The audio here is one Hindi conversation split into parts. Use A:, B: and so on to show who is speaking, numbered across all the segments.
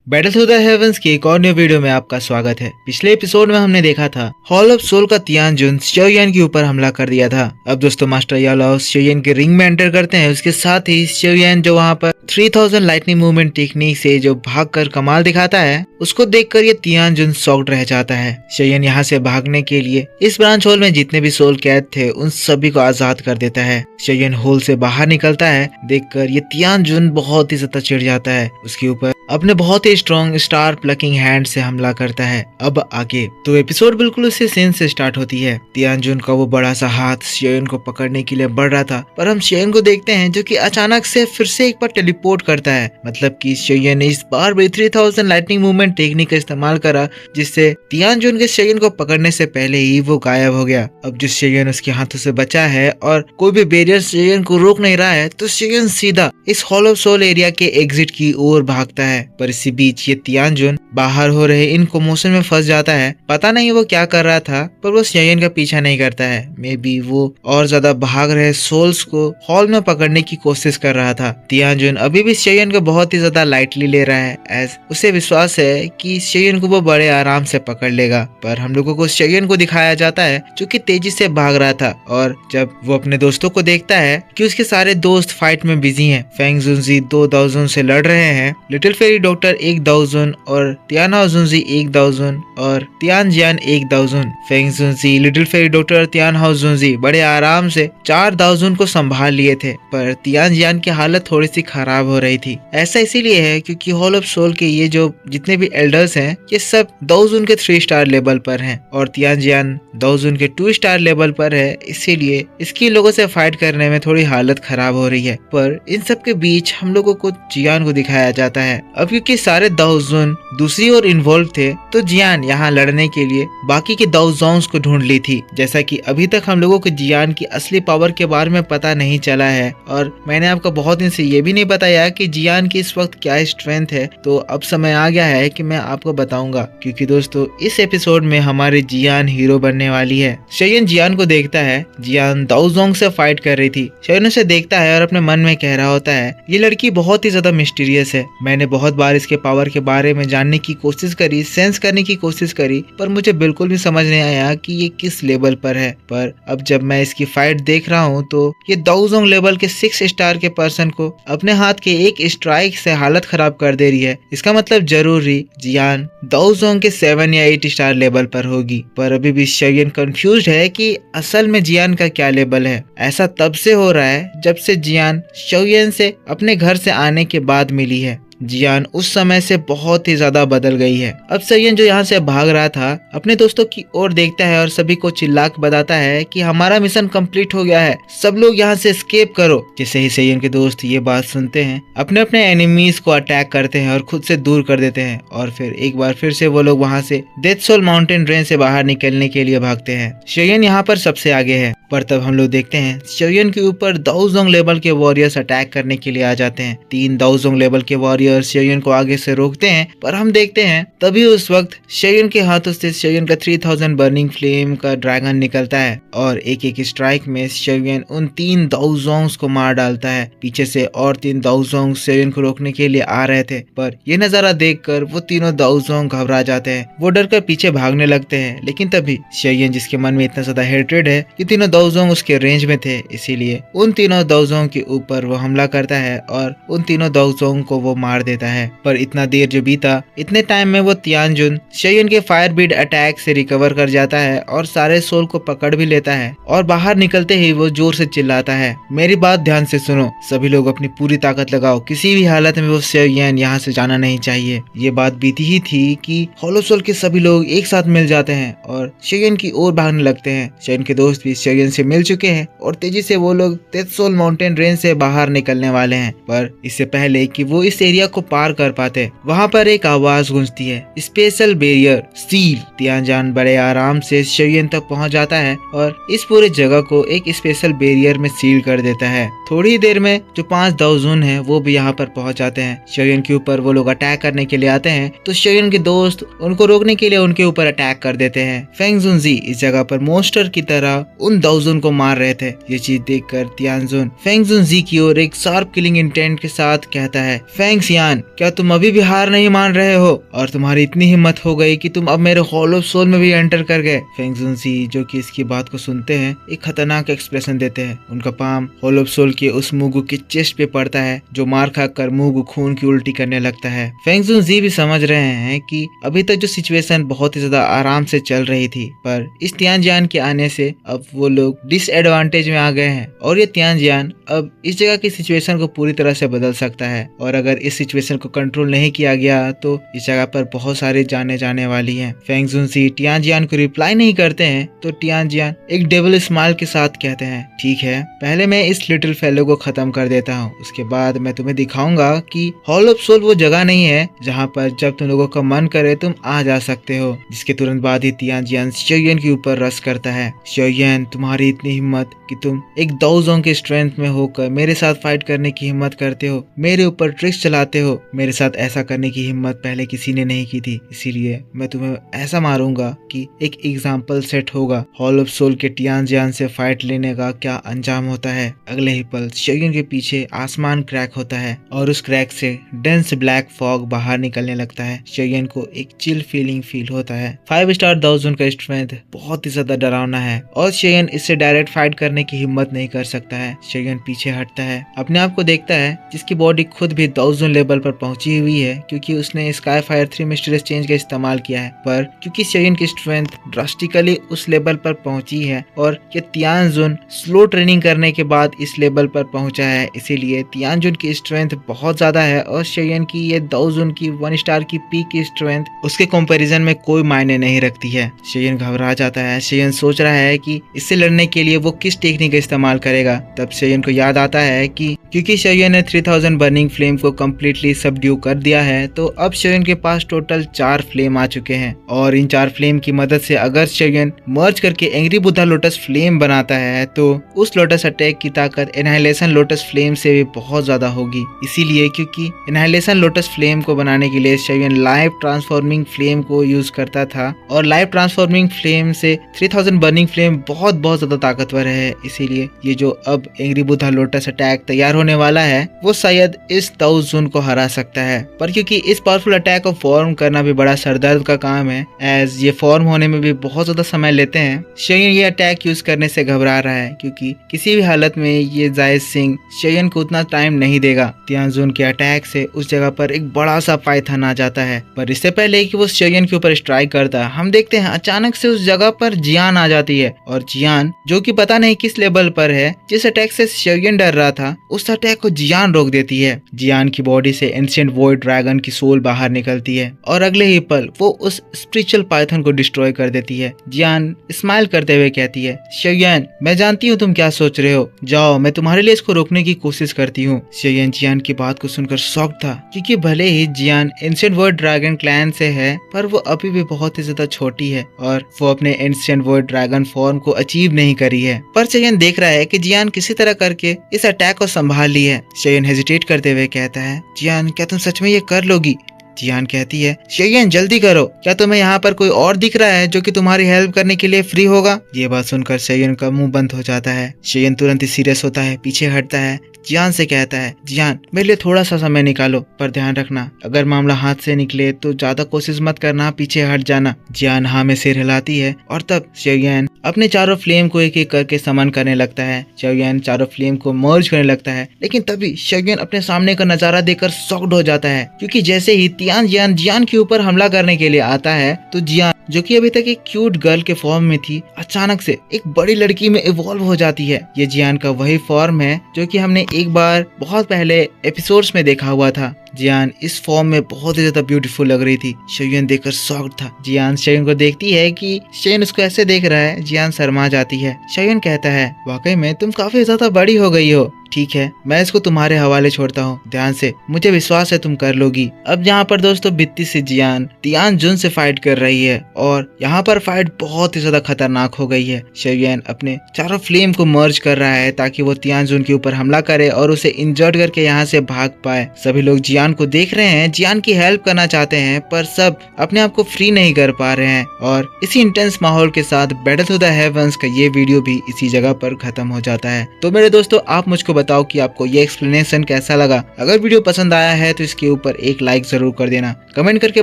A: बैटल थ्रू द हेवंस की एक और न्यू वीडियो में आपका स्वागत है। पिछले एपिसोड में हमने देखा था हॉल ऑफ सोल का तियानजुन शियोयान के ऊपर हमला कर दिया था। अब दोस्तों मास्टर यालाओ शियोयान के रिंग में एंटर करते हैं। उसके साथ ही शियोयान जो वहाँ पर 3000 लाइटनिंग मूवमेंट टेक्निक से जो भागकर कमाल दिखाता है, उसको देखकर ये तियानजुन शॉक्ड रह जाता है। शियोयान यहाँ से भागने के लिए इस ब्रांच होल में जितने भी सोल कैद थे उन सभी को आजाद कर देता है। शियोयान होल से बाहर निकलता है। देखकर ये तियानजुन बहुत ही ज्यादा चिढ़ जाता है। उसके ऊपर अपने बहुत ही स्ट्रॉन्ग स्टार प्लकिंग हैंड से हमला करता है। अब आगे तो एपिसोड बिल्कुल उसी सीन से स्टार्ट होती है। तियानजुन का वो बड़ा सा हाथ शियोयान को पकड़ने के लिए बढ़ रहा था, पर हम शियोयान को देखते हैं जो कि अचानक से फिर से एक बार टेलीपोर्ट करता है। मतलब कि शियोयान ने इस बार भी 3000 लाइटनिंग मूवमेंट टेक्निक का इस्तेमाल करा, जिससे तियानजुन के शियोयान को पकड़ने से पहले ही वो गायब हो गया। अब जो शियोयान उसके हाथों से बचा है और कोई भी बैरियर शियोयान को रोक नहीं रहा है, तो शियोयान सीधा इस हॉल ऑफ सोल एरिया के एग्जिट की ओर भागता है। पर इसी बीच ये तियानजुन बाहर हो रहे इन कमोशन में फंस जाता है। पता नहीं वो क्या कर रहा था, पर वो शियोयान का पीछा नहीं करता है। मे बी वो और ज्यादा भाग रहे सोल्स को हॉल में पकड़ने की कोशिश कर रहा था। तियानजुन अभी भी शियोयान को बहुत ही ज्यादा लाइटली ले रहा है, एज उसे विश्वास है कि शियोयान को वो बड़े आराम से पकड़ लेगा। पर हम लोगों को शियोयान को दिखाया जाता है जो कि तेजी से भाग रहा था, और जब वो अपने दोस्तों को देखता है कि उसके सारे दोस्त फाइट में बिजी हैं। फेंग जुनजी 2000 से लड़ रहे हैं, लिटिल फेरी डॉक्टर 1000 और तियाना जुनजी 1000 और Tian Jian 1000। Feng Junji, little fairy doctor, Tian Hao Junji बड़े आराम से 4000 को संभाल लिए थे, पर तियान जियान की हालत थोड़ी सी खराब हो रही थी। ऐसा इसीलिए है क्योंकि हॉल ऑफ सोल के ये जो जितने भी एल्डर्स हैं ये सब 2000 के 3 स्टार लेवल पर हैं, और तियान जियान 2000 के 2 स्टार लेवल पर है। इसीलिए इसकी लोगों से फाइट करने में थोड़ी हालत खराब हो रही है। पर इन सब के बीच हम लोगों को जियान को दिखाया जाता है। अब क्योंकि सारे 2000 दूसरी ओर इन्वॉल्व थे, तो जियान यहाँ लड़ने के लिए बाकी के 2000 को ढूंढ ली थी। जैसा कि अभी तक हम लोगों को जियान की असली पावर के बारे में पता नहीं चला है, और मैंने आपको बहुत दिन से ये भी नहीं बताया कि जियान की इस वक्त क्या स्ट्रेंथ है। तो अब समय आ गया है कि मैं आपको बताऊंगा, क्योंकि दोस्तों इस एपिसोड में हमारी जियान हीरो बनने वाली है। शियोयान जियान को देखता है। जियान दाओजोंग से फाइट कर रही थी। शियोयान उसे देखता है और अपने मन में कह रहा होता है, ये लड़की बहुत ही ज्यादा मिस्टीरियस है। मैंने बहुत बार इसके पावर के बारे में जानने की कोशिश करी, सेंस करने की कोशिश करी, पर मुझे बिल्कुल भी समझ नहीं आया कि ये किस लेवल पर है। पर अब जब मैं इसकी फाइट देख रहा हूँ तो ये दाओजोंग लेवल के 6 स्टार के पर्सन को अपने हाथ के एक स्ट्राइक से हालत खराब कर दे रही है। इसका मतलब जरूरी जियान दाओजोंग के 7 या 8 स्टार लेवल पर होगी। पर अभी भी शियोयान कंफ्यूज्ड है कि असल में जियान का क्या लेवल है। ऐसा तब से हो रहा है जब से जियान शियोयान से अपने घर से आने के बाद मिली है। जियान उस समय से बहुत ही ज्यादा बदल गई है। अब शियोयान जो यहाँ से भाग रहा था अपने दोस्तों की ओर देखता है और सभी को चिल्ला के बताता है कि हमारा मिशन कंप्लीट हो गया है, सब लोग यहाँ से एस्केप करो। जैसे ही शियोयान के दोस्त ये बात सुनते हैं, अपने अपने एनिमीज को अटैक करते हैं और खुद से दूर कर देते हैं, और फिर एक बार फिर से वो लोग वहाँ से डेथ सोल माउंटेन रेंज से बाहर निकलने के लिए भागते हैं। शियोयान यहाँ पर सबसे आगे है, पर तब हम लोग देखते हैं शियोयान के ऊपर दाओजोंग लेवल के वॉरियर्स अटैक करने के लिए आ जाते हैं। 3 दाओजोंग लेवल के वॉरियर शियोयान को आगे से रोकते हैं, पर हम देखते हैं तभी उस वक्त शियोयान के हाथों से शियोयान का 3000 बर्निंग फ्लेम का ड्रैगन निकलता है, और एक एक स्ट्राइक में शियोयान उन 3 दाओजोंग्स को मार डालता है। पीछे से और 3 दाओजोंग शियोयान को रोकने के लिए आ रहे थे, पर ये नजारा देखकर वो तीनों दाओजोंग घबरा जाते हैं। वो डर कर पीछे भागने लगते हैं, लेकिन तभी शियोयान जिसके मन में इतना ज्यादा हेट्रेड है, ये तीनों दाओजोंग उसके रेंज में थे, इसीलिए उन तीनों दाओजोंग के ऊपर वो हमला करता है और उन तीनों दाओजोंग को वो मार देता है। पर इतना देर जो बीता, इतने टाइम में वो तियानजुन शियोयान के फायर बीड अटैक से रिकवर कर जाता है और सारे सोल को पकड़ भी लेता है, और बाहर निकलते ही वो जोर से चिल्लाता है, मेरी बात ध्यान से सुनो, सभी लोग अपनी पूरी ताकत लगाओ, किसी भी हालत में वो शियोयान यहाँ से जाना नहीं चाहिए। ये बात बीती ही थी कि हॉल ऑफ सोल के सभी लोग एक साथ मिल जाते हैं और शियोयान की ओर भागने लगते हैं। शियोयान के दोस्त भी शियोयान से मिल चुके हैं और तेजी से वो लोग डेथ सोल माउंटेन रेंज से बाहर निकलने वाले हैं। पर इससे पहले कि वो इस एरिया को पार कर पाते, वहाँ पर एक आवाज गूंजती है, स्पेशल बैरियर सील। तियानजान बड़े आराम से शियोयान तक पहुँच जाता है और इस पूरे जगह को एक स्पेशल बैरियर में सील कर देता है। थोड़ी देर में जो 5 दाओजोंग हैं वो भी यहाँ पर पहुँच जाते हैं। शियोयान के ऊपर वो लोग अटैक करने के लिए आते हैं, तो शियोयान के दोस्त उनको रोकने के लिए उनके ऊपर अटैक कर देते हैं। फेंग जुनजी इस जगह पर मॉन्स्टर की तरह उन दाओजोंग को मार रहे थे। ये चीज देखकर तियानजुन फेंग जुनजी की ओर एक शार्प किलिंग इंटेंट के साथ कहता है, फेंग जियान, क्या तुम अभी भी हार नहीं मान रहे हो और तुम्हारी इतनी हिम्मत हो गई कि तुम अब मेरे हॉल ऑफ सोल में भी एंटर कर गए। फेंग जुनसी जो कि इसकी बात को सुनते हैं एक खतरनाक एक्सप्रेशन देते हैं। उनका पाम हॉल ऑफ सोल के उस मूगू के चेस्ट पे पड़ता है जो मार खाकर मूगू खून की उल्टी करने लगता है। फेंग जुनसी भी समझ रहे हैं कि अभी तक जो सिचुएशन बहुत ही ज्यादा आराम से चल रही थी, पर इस तियानजियान के आने से अब वो लोग डिसएडवांटेज में आ गए हैं और ये तियानजियान अब इस जगह की सिचुएशन को पूरी तरह से बदल सकता है। और अगर इस सिचुएशन को कंट्रोल नहीं किया गया तो इस जगह पर बहुत सारे जाने वाली हैं। फेंग जुनसी तियानजियान को रिप्लाई नहीं करते हैं तो तियानजियान एक डेविल स्माइल के साथ कहते हैं, ठीक है, पहले मैं इस लिटिल फेलो को खत्म कर देता हूँ, उसके बाद मैं तुम्हें दिखाऊंगा कि हॉल ऑफ सोल वो जगह नहीं है जहाँ पर जब तुम लोगों का मन करे तुम आ जा सकते हो। जिसके तुरंत बाद ही तियानजियान शोयन के ऊपर रश करता है। शोयन, तुम्हारी इतनी हिम्मत कि तुम एक दाओजोंग के स्ट्रेंथ में होकर मेरे साथ फाइट करने की हिम्मत करते हो, मेरे ऊपर ट्रिक्स चलाते हो। मेरे साथ ऐसा करने की हिम्मत पहले किसी ने नहीं की थी, इसीलिए मैं तुम्हें ऐसा मारूंगा कि एक एग्जाम्पल सेट होगा हॉल ऑफ सोल के तियानजियान से फाइट लेने का क्या अंजाम होता है। अगले ही पल शोयन के पीछे आसमान क्रैक होता है और उस क्रैक से डेंस ब्लैक फॉग बाहर निकलने लगता है। शोयन को एक चिल फीलिंग फील होता है। 5 स्टार दाओजोंग का स्ट्रेंथ बहुत ही ज्यादा डरावना है और शोयन इससे डायरेक्ट फाइट करने की हिम्मत नहीं कर सकता है। शोयन पीछे हटता है, अपने आप को देखता है जिसकी बॉडी खुद भी दाओजोंग लेवल पर पहुंची हुई है क्योंकि उसने स्काई फायर 3 मिस्टीरियस चेंज का इस्तेमाल किया है। पर क्योंकि शोयन की स्ट्रेंथ ड्रास्टिकली उस लेवल पर पहुंची है और ये तियानजुन स्लो ट्रेनिंग करने के बाद इस लेवल पर पहुंचा है, इसीलिए तियानजुन की स्ट्रेंथ बहुत ज्यादा है और शोयन की ये दाओजोंग की 1 स्टार की पीक की स्ट्रेंथ उसके कंपैरिजन में कोई मायने नहीं रखती है। शोयन घबरा जाता है। शोयन सोच रहा है कि इससे लड़ने के लिए वो किस टेक्निक का इस्तेमाल करेगा। तब शोयन को याद आता है कि क्योंकि शोयन ने 3000 बर्निंग फ्लेम को कम्प्लीटली सबड्यू कर दिया है तो अब शोयन के पास टोटल 4 फ्लेम आ चुके हैं और इन 4 फ्लेम की मदद से अगर शोयन मर्ज करके एंग्री बुद्धा लोटस फ्लेम बनाता है तो उस लोटस अटैक की ताकत एनहाइलेशन लोटस फ्लेम से भी बहुत ज्यादा होगी। इसीलिए क्योंकि एनहाइलेशन लोटस फ्लेम को बनाने के लिए शोयन लाइफ ट्रांसफॉर्मिंग फ्लेम को यूज करता था और लाइफ ट्रांसफॉर्मिंग फ्लेम से 3000 बर्निंग फ्लेम बहुत ज्यादा ताकतवर है। इसीलिए ये जो अब एंग्री बुद्धा लोटस अटैक तैयार होने वाला है वो शायद इस दाओजोंग को हरा सकता है। पर क्योंकि इस पावरफुल अटैक को फॉर्म करना भी बड़ा सरदर्द का काम है, एज ये फॉर्म होने में भी बहुत ज्यादा समय लेते हैं, शोयन ये अटैक यूज करने से घबरा रहा है क्योंकि किसी भी हालत में ये जायज सिंह शोयन को उतना टाइम नहीं देगा। तियानजुन के अटैक से उस जगह पर एक बड़ा सा पाइथन आ जाता है, पर इससे पहले कि वो शोयन के ऊपर स्ट्राइक करता है हम देखते हैं अचानक से उस जगह पर जियान आ जाती है और जियान जो कि पता नहीं किस लेवल पर है, जिस अटैक से शोयन डर रहा था उस अटैक को जियान रोक देती है। जियान की बॉडी से एंशिएंट वॉइड ड्रैगन की सोल बाहर निकलती है और अगले ही पल वो उस स्पिरिचुअल पाइथन को डिस्ट्रॉय कर देती है। जियान स्माइल करते हुए कहती है, शोयन, मैं जानती हूँ तुम क्या सोच रहे हो, जाओ मैं तुम्हारे लिए इसको रोकने की कोशिश करती हूँ। शोयन जियान की बात को सुनकर शॉक था क्योंकि भले ही जियान एंशिएंट वॉइड ड्रैगन क्लैन से है पर वो अभी भी बहुत ही ज्यादा छोटी है और वो अपने एंशिएंट वॉइड ड्रैगन फॉर्म को अचीव नहीं करी है। पर शोयन देख रहा है कि जियान किसी तरह करके इस अटैक को संभाल ली है। शोयन हेजिटेट करते हुए कहता है, जियान, क्या तुम सच में ये कर लोगी? जियान कहती है, शोयन जल्दी करो, क्या तुम्हें यहाँ पर कोई और दिख रहा है जो कि तुम्हारी हेल्प करने के लिए फ्री होगा? ये बात सुनकर शोयन का मुंह बंद हो जाता है। शोयन तुरंत ही सीरियस होता है, पीछे हटता है, जियान से कहता है, जियान मेरे लिए थोड़ा सा समय निकालो, पर ध्यान रखना अगर मामला हाथ से निकले तो ज्यादा कोशिश मत करना, पीछे हट जाना। जियान हाँ में सिर हिलाती है और तब शोयन अपने चारों फ्लेम को एक एक करके समन करने लगता है। शोयन चारों फ्लेम को मर्ज करने लगता है, लेकिन तभी शोयन अपने सामने का नजारा देखकर शॉक्ड हो जाता है क्योंकि जैसे ही तियानजियान जियान के ऊपर हमला करने के लिए आता है तो जियान जो कि अभी तक एक क्यूट गर्ल के फॉर्म में थी अचानक से एक बड़ी लड़की में इवॉल्व हो जाती है। ये जियान का वही फॉर्म है जो कि हमने एक बार बहुत पहले एपिसोड्स में देखा हुआ था। जियान इस फॉर्म में बहुत ही ज्यादा ब्यूटीफुल लग रही थी। शोयन देखकर शॉक्ड था। जियान शोयन को देखती है कि शोयन उसको ऐसे देख रहा है। जियान शर्मा जाती है। शोयन कहता है, वाकई में तुम काफी ज्यादा बड़ी हो गई हो, ठीक है मैं इसको तुम्हारे हवाले छोड़ता हूँ, ध्यान से, मुझे विश्वास है तुम कर लोगी। अब यहाँ पर दोस्तों बित्ती से जियान तियानजुन से फाइट कर रही है और यहाँ पर फाइट बहुत ही ज्यादा खतरनाक हो गई है। शोयन अपने चारों फ्लेम को मर्ज कर रहा है ताकि वो तियानजुन के ऊपर हमला करे और उसे इंजर्ड करके यहाँ से भाग पाए। सभी लोग जियान जियान को देख रहे हैं, जियान की हेल्प करना चाहते हैं, पर सब अपने आप को फ्री नहीं कर पा रहे हैं। और इसी इंटेंस माहौल के साथ बैटल थ्रू द हेवंस का ये वीडियो भी इसी जगह पर खत्म हो जाता है। तो मेरे दोस्तों, आप मुझको बताओ कि आपको ये एक्सप्लेनेशन कैसा लगा। अगर वीडियो पसंद आया है तो इसके ऊपर एक लाइक जरूर कर देना, कमेंट करके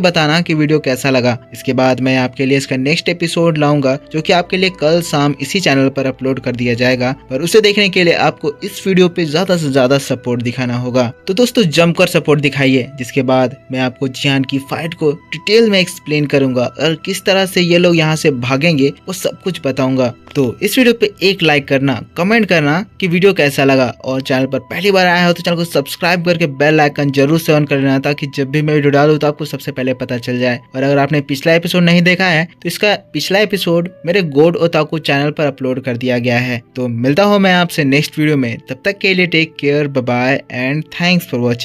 A: बताना कि वीडियो कैसा लगा। इसके बाद मैं आपके लिए इसका नेक्स्ट एपिसोड लाऊंगा, जो कि आपके लिए कल शाम इसी चैनल पर अपलोड कर दिया जाएगा। पर उसे देखने के लिए आपको इस वीडियो पे ज्यादा से ज्यादा सपोर्ट दिखाना होगा। तो दोस्तों, जमकर सपोर्ट दिखाइए, जिसके बाद मैं आपको जियान की फाइट को डिटेल में एक्सप्लेन करूंगा और किस तरह से ये लोग यहाँ से भागेंगे वो सब कुछ बताऊंगा। तो इस वीडियो पे एक लाइक करना, कमेंट करना कि वीडियो कैसा लगा, और चैनल पर पहली बार आया हो तो चैनल को सब्सक्राइब करके बेल आइकन जरूर से ऑन कर लेना, ताकि जब भी मैं वीडियो डालूं तो आपको सबसे पहले पता चल जाए। और अगर आपने पिछला एपिसोड नहीं देखा है तो इसका पिछला एपिसोड मेरे गोड ओताकू चैनल पर अपलोड कर दिया गया है। तो मिलता हूँ मैं आपसे नेक्स्ट वीडियो में, तब तक के लिए take care, bye bye and thanks for watching.